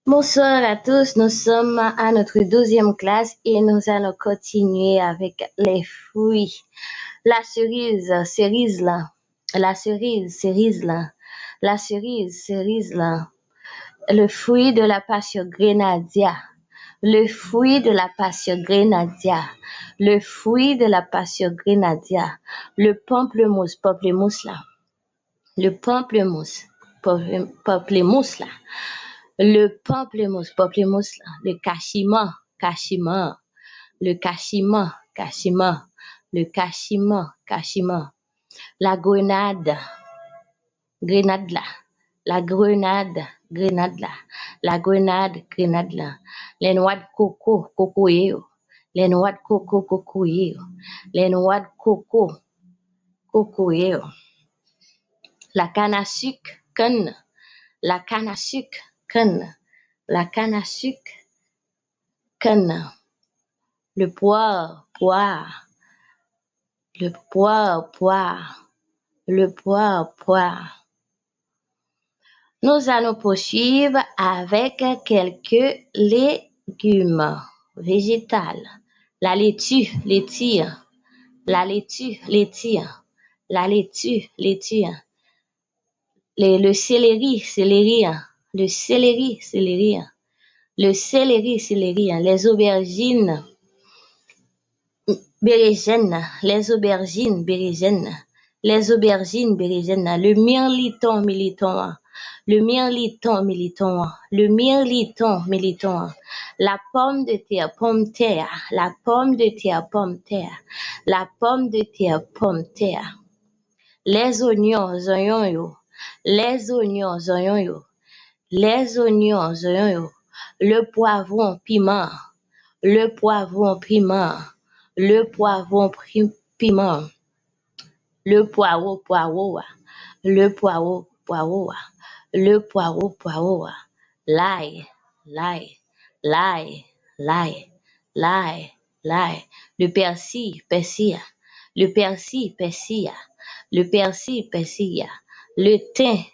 Bonsoir à tous, nous sommes à notre 12e classe et nous allons continuer avec les fruits. La cerise là. La cerise là. La cerise là. Le fruit de la passion grenadier. Le fruit de la passion grenadier. Le fruit de la passion grenadier. Le pamplemousse là. Le pamplemousse là. Le pamplemousse là. Le cachimant. La grenade là. La grenade là. La grenade là. Les noix de coco, cocoyeux. Les noix de coco, cocoyeux. Les noix de coco, cocoyeux. La canne à sucre, canne. La canne à sucre, canne. La canne à sucre, canne. Le poire. Le poire. Le poire. Nous allons poursuivre avec quelques légumes végétales. La laitue. La laitue. Le céleri. Les aubergines. Bérégène, les aubergines bérégène, le mirliton militon, la pomme de terre, pomme terre, la pomme de terre, les oignons, le poivron piment, le poivron piment, le poivron piment, le poireau, l'ail, le persil, le thym,